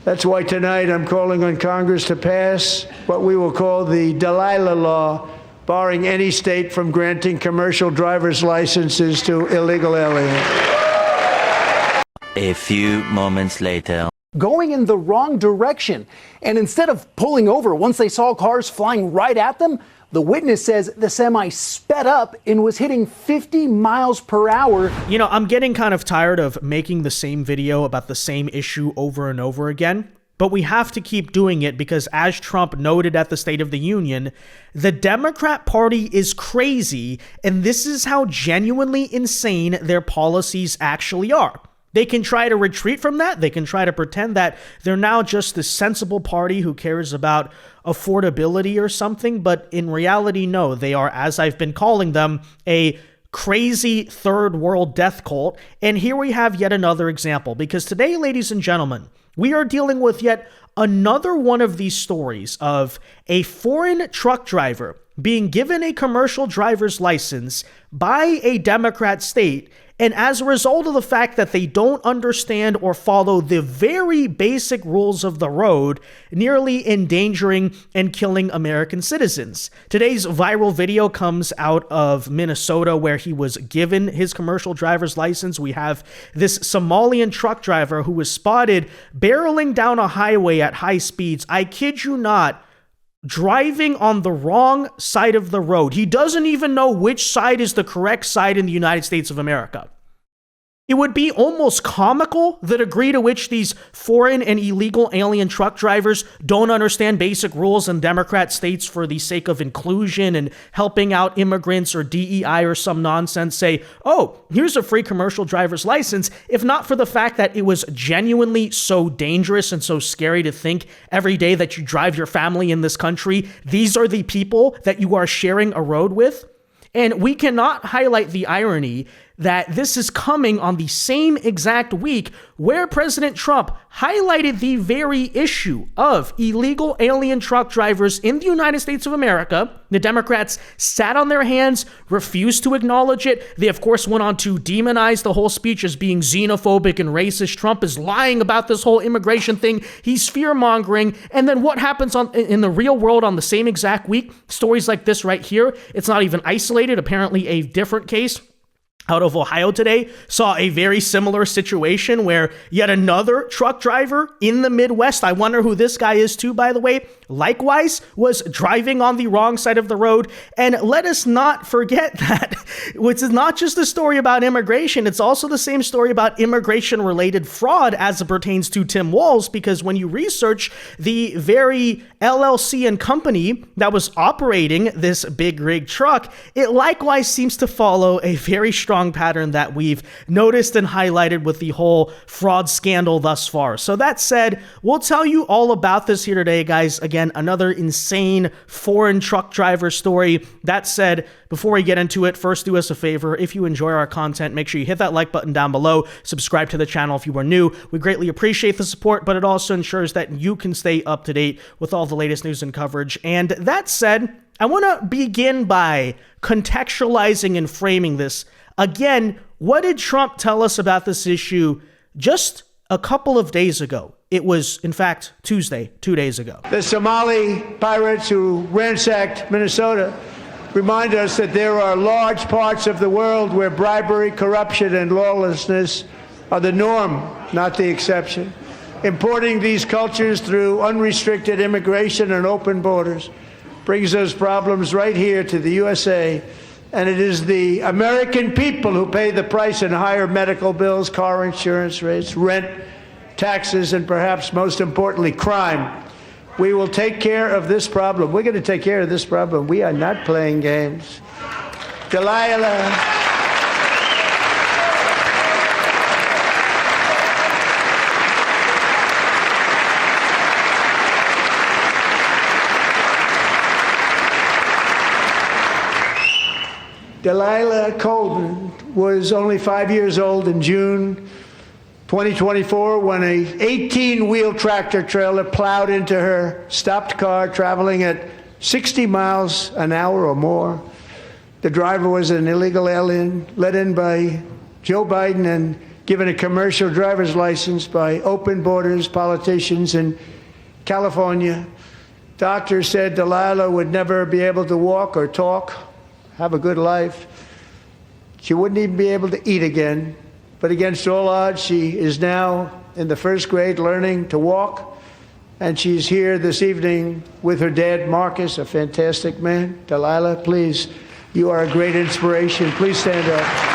That's why tonight I'm calling on Congress to pass what we will call the Delilah Law, barring any state from granting commercial driver's licenses to illegal aliens. A few moments later. Going in the wrong direction. And instead of pulling over once they saw cars flying right at them, the witness says the semi sped up and was hitting 50 miles per hour. You know, I'm getting kind of tired of making the same video about the same issue over and over again. But we have to keep doing it because, as Trump noted at the State of the Union, the Democrat Party is crazy, and this is how genuinely insane their policies actually are. They can try to retreat from that. They can try to pretend that they're now just this sensible party who cares about affordability or something. But in reality, no, they are, as I've been calling them, a crazy third world death cult. And here we have yet another example, because today, ladies and gentlemen, we are dealing with yet another one of these stories of a foreign truck driver being given a commercial driver's license by a Democrat state, and as a result of the fact that they don't understand or follow the very basic rules of the road, nearly endangering and killing American citizens. Today's viral video comes out of Minnesota, where he was given his commercial driver's license. We have this Somalian truck driver who was spotted barreling down a highway at high speeds. I kid you not, driving on the wrong side of the road. He doesn't even know which side is the correct side in the United States of America. It would be almost comical the degree to which these foreign and illegal alien truck drivers don't understand basic rules in Democrat states for the sake of inclusion and helping out immigrants or DEI or some nonsense, say, oh, here's a free commercial driver's license, if not for the fact that it was genuinely so dangerous and so scary to think every day that you drive your family in this country, these are the people that you are sharing a road with. And we cannot highlight the irony that this is coming on the same exact week where President Trump highlighted the very issue of illegal alien truck drivers in the United States of America. The Democrats sat on their hands, refused to acknowledge it. They, of course, went on to demonize the whole speech as being xenophobic and racist. Trump is lying about this whole immigration thing. He's fear-mongering. And then what happens in the real world on the same exact week? Stories like this right here. It's not even isolated. Apparently, a different case out of Ohio today saw a very similar situation where yet another truck driver in the Midwest, I wonder who this guy is too, by the way, likewise was driving on the wrong side of the road. And let us not forget that, which is not just a story about immigration, it's also the same story about immigration-related fraud as it pertains to Tim Walz, because when you research the very LLC and company that was operating this big rig truck, it likewise seems to follow a very strong pattern that we've noticed and highlighted with the whole fraud scandal thus far. So that said, we'll tell you all about this here today, guys. Again, another insane foreign truck driver story. That said, before we get into it, first do us a favor. If you enjoy our content, make sure you hit that like button down below. Subscribe to the channel if you are new. We greatly appreciate the support, but it also ensures that you can stay up to date with all the latest news and coverage. And that said, I want to begin by contextualizing and framing this. Again, what did Trump tell us about this issue just a couple of days ago? It was, in fact, Tuesday, 2 days ago. The Somali pirates who ransacked Minnesota remind us that there are large parts of the world where bribery, corruption, and lawlessness are the norm, not the exception. Importing these cultures through unrestricted immigration and open borders brings those problems right here to the USA. And it is the American people who pay the price in higher medical bills, car insurance rates, rent, taxes, and perhaps most importantly, crime. We will take care of this problem. We're going to take care of this problem. We are not playing games. Delilah. Delilah Colvin was only 5 years old in June 2024 when a 18-wheel tractor trailer plowed into her stopped car traveling at 60 miles an hour or more. The driver was an illegal alien let in by Joe Biden and given a commercial driver's license by open borders politicians in California. Doctors said Delilah would never be able to walk or talk, have a good life. She wouldn't even be able to eat again. But against all odds, she is now in the first grade learning to walk. And she's here this evening with her dad, Marcus, a fantastic man. Delilah, please, you are a great inspiration. Please stand up.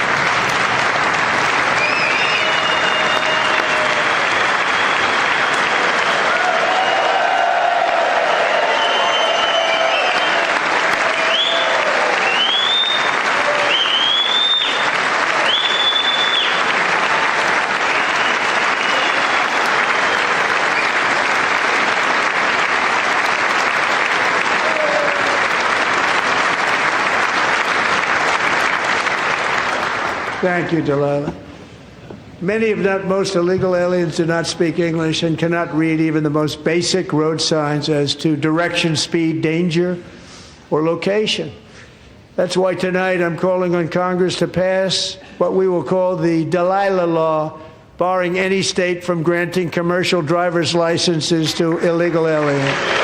Thank you, Delilah. Many, if not most, illegal aliens do not speak English and cannot read even the most basic road signs as to direction, speed, danger, or location. That's why tonight I'm calling on Congress to pass what we will call the Delilah Law, barring any state from granting commercial driver's licenses to illegal aliens.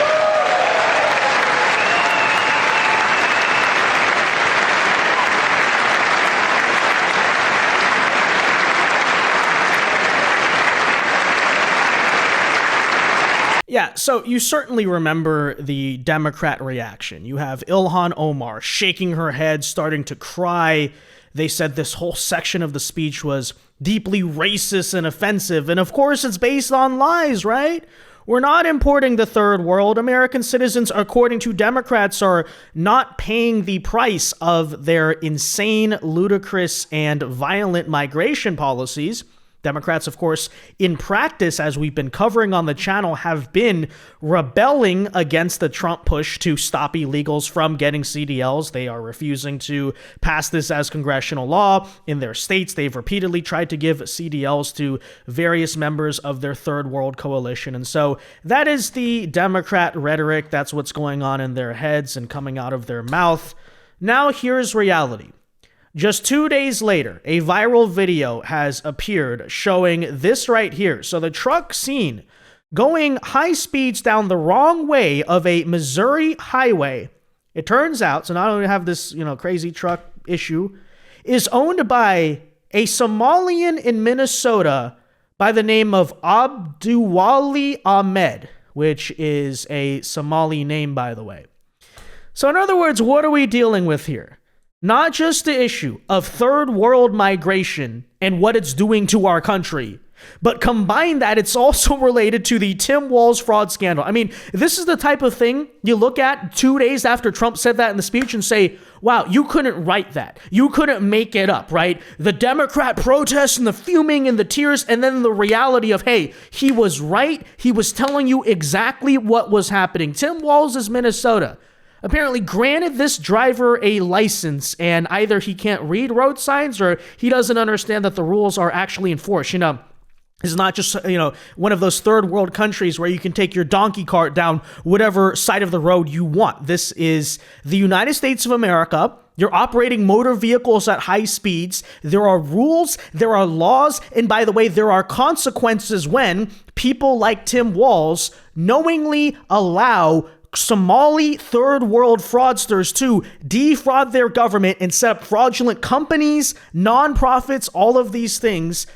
Yeah, so you certainly remember the Democrat reaction. You have Ilhan Omar shaking her head, starting to cry. They said this whole section of the speech was deeply racist and offensive. And of course, it's based on lies, right? We're not importing the third world. American citizens, according to Democrats, are not paying the price of their insane, ludicrous, and violent migration policies. Democrats, of course, in practice, as we've been covering on the channel, have been rebelling against the Trump push to stop illegals from getting CDLs. They are refusing to pass this as congressional law. In their states, they've repeatedly tried to give CDLs to various members of their third world coalition. And so that is the Democrat rhetoric. That's what's going on in their heads and coming out of their mouth. Now, here's reality. Just 2 days later, a viral video has appeared showing this right here. So the truck seen going high speeds down the wrong way of a Missouri highway. It turns out, so not only have this, crazy truck issue, is owned by a Somalian in Minnesota by the name of Abduwali Ahmed, which is a Somali name, by the way. So in other words, what are we dealing with here? Not just the issue of third world migration and what it's doing to our country, but combine that, it's also related to the Tim Walz fraud scandal. I mean, this is the type of thing you look at 2 days after Trump said that in the speech and say, wow, you couldn't write that. You couldn't make it up, right? The Democrat protests and the fuming and the tears, and then the reality of, hey, he was right. He was telling you exactly what was happening. Tim Walz is Minnesota. Apparently granted this driver a license, and either he can't read road signs or he doesn't understand that the rules are actually enforced. It's not just, one of those third world countries where you can take your donkey cart down whatever side of the road you want. This is the United States of America. You're operating motor vehicles at high speeds. There are rules, there are laws, and by the way, there are consequences when people like Tim Walz knowingly allow Somali third world fraudsters to defraud their government and set up fraudulent companies, nonprofits, all of these things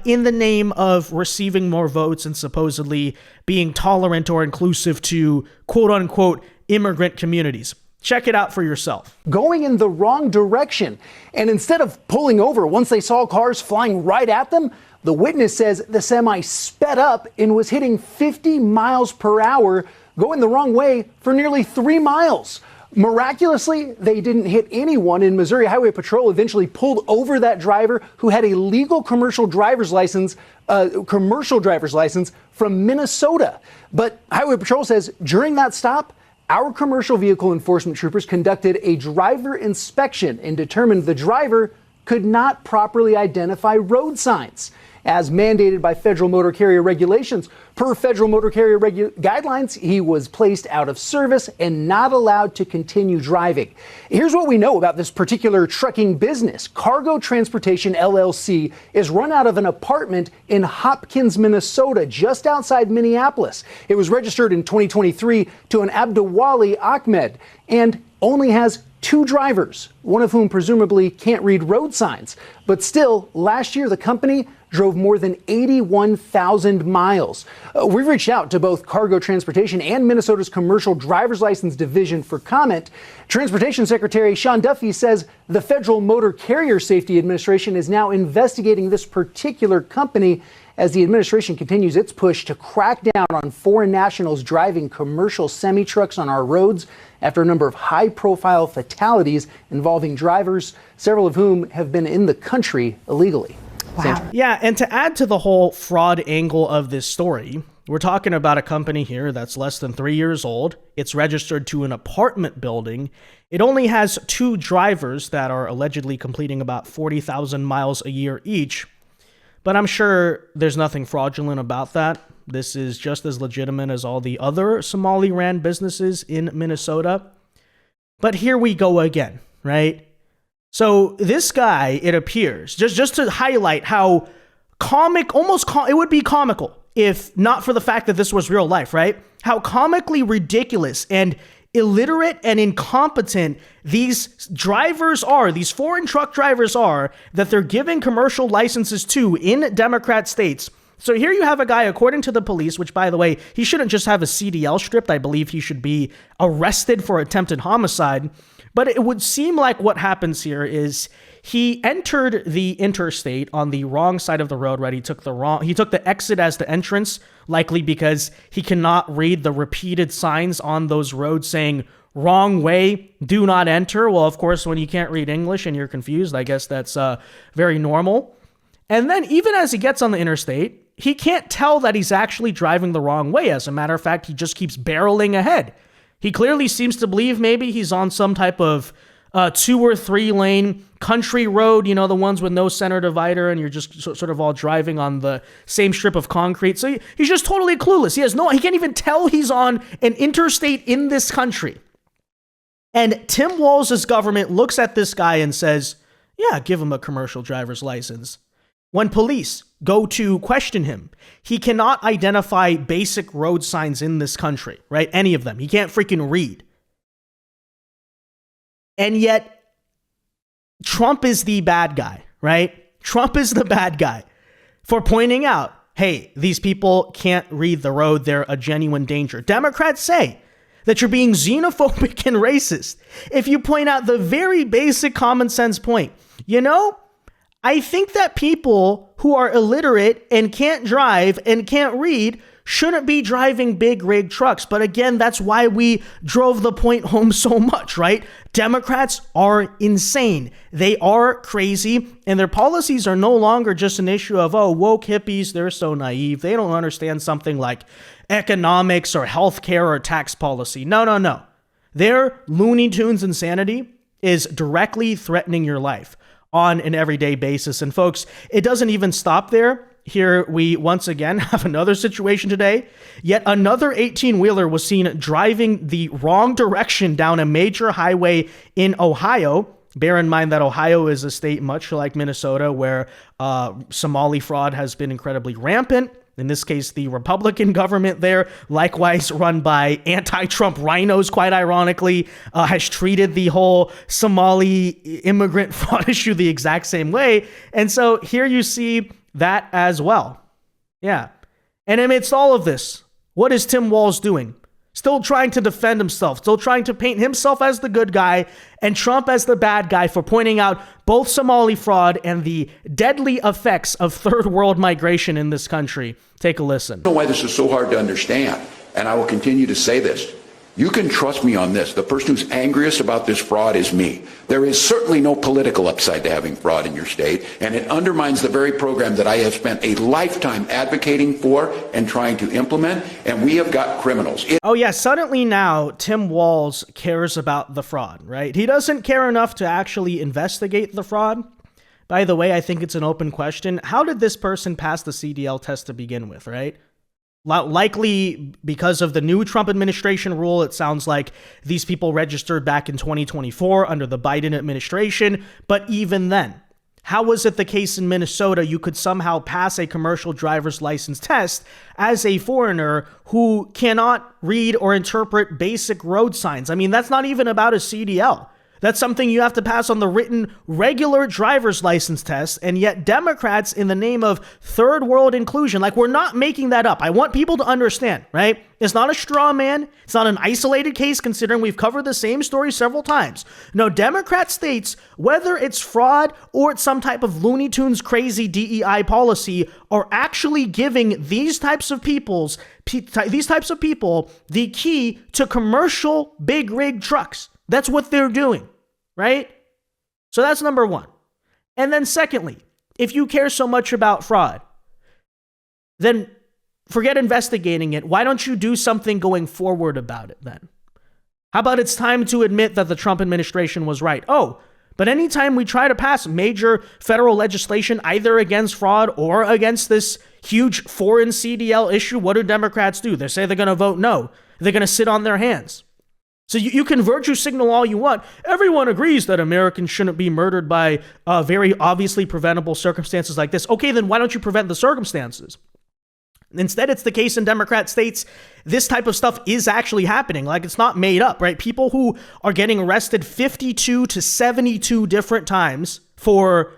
in the name of receiving more votes and supposedly being tolerant or inclusive to quote unquote immigrant communities. Check it out for yourself. Going in the wrong direction. And instead of pulling over once they saw cars flying right at them, the witness says the semi sped up and was hitting 50 miles per hour, going the wrong way for nearly 3 miles. Miraculously, they didn't hit anyone, and Missouri Highway Patrol eventually pulled over that driver who had a legal commercial driver's license from Minnesota. But Highway Patrol says during that stop, our commercial vehicle enforcement troopers conducted a driver inspection and determined the driver could not properly identify road signs. as mandated by federal motor carrier regulations. Per federal motor carrier guidelines, he was placed out of service and not allowed to continue driving. Here's what we know about this particular trucking business. Cargo Transportation LLC is run out of an apartment in Hopkins, Minnesota, just outside Minneapolis. It was registered in 2023 to an Abdulwali Ahmed and only has 2 drivers, one of whom presumably can't read road signs. But still, last year the company drove more than 81,000 miles. We've reached out to both Cargo Transportation and Minnesota's Commercial Driver's License Division for comment. Transportation Secretary Sean Duffy says the Federal Motor Carrier Safety Administration is now investigating this particular company as the administration continues its push to crack down on foreign nationals driving commercial semi-trucks on our roads after a number of high-profile fatalities involving drivers, several of whom have been in the country illegally. Wow. Yeah, and to add to the whole fraud angle of this story, we're talking about a company here that's less than 3 years old. It's registered to an apartment building. It only has 2 drivers that are allegedly completing about 40,000 miles a year each. But I'm sure there's nothing fraudulent about that. This is just as legitimate as all the other Somali-ran businesses in Minnesota. But here we go again, right? So this guy, it appears, just to highlight how it would be comical if not for the fact that this was real life, right? How comically ridiculous and illiterate and incompetent these drivers are, these foreign truck drivers are, that they're giving commercial licenses to in Democrat states. So here you have a guy, according to the police, which, by the way, he shouldn't just have a CDL stripped. I believe he should be arrested for attempted homicide. But it would seem like what happens here is he entered the interstate on the wrong side of the road, right? He took the exit as the entrance, likely because he cannot read the repeated signs on those roads saying wrong way, do not enter. Well, of course, when you can't read English and you're confused, I guess that's very normal. And then even as he gets on the interstate, he can't tell that he's actually driving the wrong way. As a matter of fact, he just keeps barreling ahead. He clearly seems to believe maybe he's on some type of 2 or 3 lane country road, you know, the ones with no center divider, and you're just sort of all driving on the same strip of concrete. So he's just totally clueless. He can't even tell he's on an interstate in this country. And Tim Walz's government looks at this guy and says, yeah, give him a commercial driver's license. When police go to question him, he cannot identify basic road signs in this country, right? Any of them. He can't freaking read. And yet, Trump is the bad guy, right? Trump is the bad guy for pointing out, hey, these people can't read the road. They're a genuine danger. Democrats say that you're being xenophobic and racist if you point out the very basic common sense point. You know, I think that people who are illiterate and can't drive and can't read shouldn't be driving big rig trucks. But again, that's why we drove the point home so much, right? Democrats are insane. They are crazy, and their policies are no longer just an issue of, oh, woke hippies, they're so naive. They don't understand something like economics or healthcare or tax policy. No. Their Looney Tunes insanity is directly threatening your life on an everyday basis. And folks, it doesn't even stop there. Here we once again have another situation today. Yet another 18-wheeler was seen driving the wrong direction down a major highway in Ohio. Bear in mind that Ohio is a state much like Minnesota where Somali fraud has been incredibly rampant. In this case, the Republican government there, likewise run by anti-Trump rhinos, quite ironically, has treated the whole Somali immigrant fraud issue the exact same way. And so here you see that as well. Yeah. And amidst all of this, what is Tim Walz doing? Still trying to defend himself, still trying to paint himself as the good guy and Trump as the bad guy for pointing out both Somali fraud and the deadly effects of third world migration in this country. Take a listen. I don't know why this is so hard to understand, and I will continue to say this. You can trust me on this. The person who's angriest about this fraud is me. There is certainly no political upside to having fraud in your state, and it undermines the very program that I have spent a lifetime advocating for and trying to implement, and we have got criminals. Oh yeah, suddenly now Tim Walz cares about the fraud, right? He doesn't care enough to actually investigate the fraud. By the way, I think it's an open question. How did this person pass the CDL test to begin with, right? Likely because of the new Trump administration rule. It sounds like these people registered back in 2024 under the Biden administration. But even then, how was it the case in Minnesota you could somehow pass a commercial driver's license test as a foreigner who cannot read or interpret basic road signs? I mean, that's not even about a CDL. That's something you have to pass on the written regular driver's license test. And yet Democrats, in the name of third world inclusion, like, we're not making that up. I want people to understand, right? It's not a straw man. It's not an isolated case, considering we've covered the same story several times. No, Democrat states, whether it's fraud or it's some type of Looney Tunes crazy DEI policy, are actually giving these types of people the key to commercial big rig trucks. That's what they're doing, right? So that's number one. And then secondly, if you care so much about fraud, then forget investigating it. Why don't you do something going forward about it then? How about it's time to admit that the Trump administration was right? Oh, but anytime we try to pass major federal legislation, either against fraud or against this huge foreign CDL issue, what do Democrats do? They say they're going to vote no. They're going to sit on their hands. So you can virtue signal all you want. Everyone agrees that Americans shouldn't be murdered by very obviously preventable circumstances like this. Okay, then why don't you prevent the circumstances? Instead, it's the case in Democrat states, this type of stuff is actually happening. Like, it's not made up, right? People who are getting arrested 52 to 72 different times for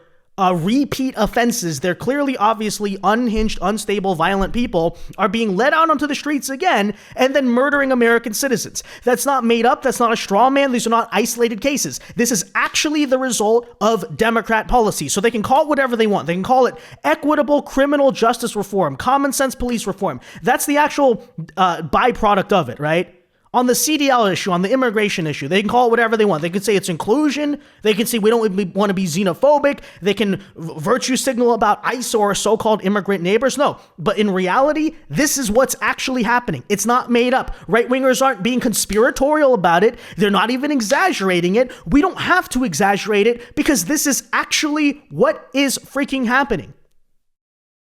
repeat offenses, they're clearly, obviously unhinged, unstable, violent people, are being led out onto the streets again and then murdering American citizens. That's not made up. That's not a straw man. These are not isolated cases. This is actually the result of Democrat policy. So they can call it whatever they want. They can call it equitable criminal justice reform, common sense police reform. That's the actual byproduct of it, right? On the CDL issue, on the immigration issue, they can call it whatever they want. They can say it's inclusion. They can say we don't want to be xenophobic. They can virtue signal about ICE or so-called immigrant neighbors. No, but in reality, this is what's actually happening. It's not made up. Right-wingers aren't being conspiratorial about it. They're not even exaggerating it. We don't have to exaggerate it because this is actually what is freaking happening.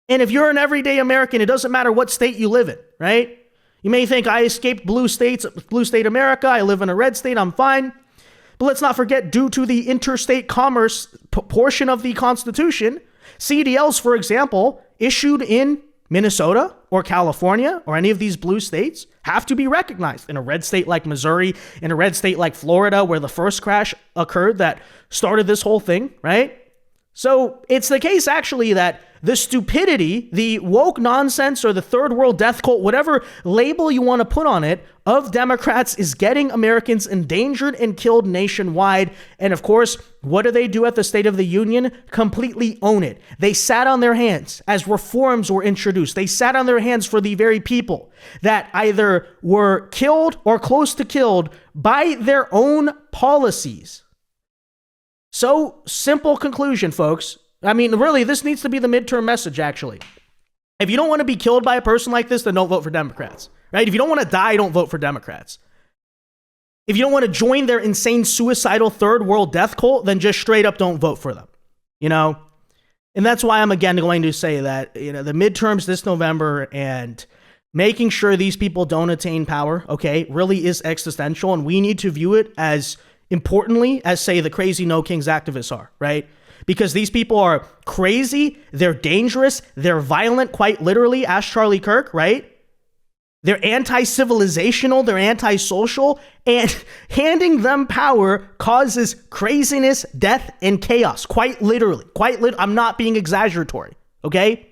And if you're an everyday American, it doesn't matter what state you live in, right? You may think I escaped blue state America. I live in a red state. I'm fine. But let's not forget, due to the interstate commerce portion of the Constitution, CDLs, for example, issued in Minnesota or California or any of these blue states have to be recognized. In a red state like Missouri, in a red state like Florida, where the first crash occurred that started this whole thing, right? So it's the case, actually, that the stupidity, the woke nonsense, or the third world death cult, whatever label you want to put on it, of Democrats is getting Americans endangered and killed nationwide. And of course, what do they do at the State of the Union? Completely own it. They sat on their hands as reforms were introduced. They sat on their hands for the very people that either were killed or close to killed by their own policies. So, simple conclusion, folks. I mean, really, this needs to be the midterm message, actually. If you don't want to be killed by a person like this, then don't vote for Democrats, right? If you don't want to die, don't vote for Democrats. If you don't want to join their insane, suicidal, third world death cult, then just straight up don't vote for them, you know? And that's why I'm again going to say that, you know, the midterms this November and making sure these people don't attain power, okay, really is existential. And we need to view it as importantly as, say, the crazy No Kings activists are, right? Because these people are crazy, they're dangerous, they're violent, quite literally, ask Charlie Kirk, right? They're anti-civilizational, they're anti-social, and handing them power causes craziness, death, and chaos, quite literally. I'm not being exaggeratory, okay?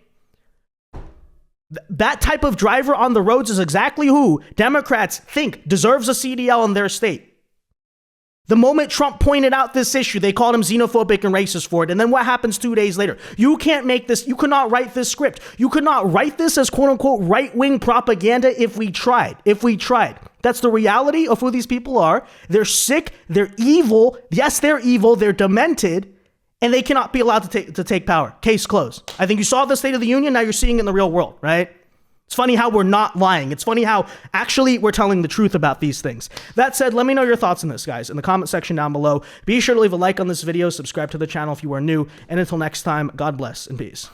That type of driver on the roads is exactly who Democrats think deserves a CDL in their state. The moment Trump pointed out this issue, they called him xenophobic and racist for it. And then what happens 2 days later? You can't make this. You could not write this script. You could not write this as quote unquote right-wing propaganda if we tried. That's the reality of who these people are. They're sick. They're evil. Yes, they're evil. They're demented. And they cannot be allowed to take power. Case closed. I think you saw the State of the Union. Now you're seeing it in the real world, right? It's funny how we're not lying. It's funny how actually we're telling the truth about these things. That said, let me know your thoughts on this, guys, in the comment section down below. Be sure to leave a like on this video, subscribe to the channel if you are new, and until next time, God bless and peace.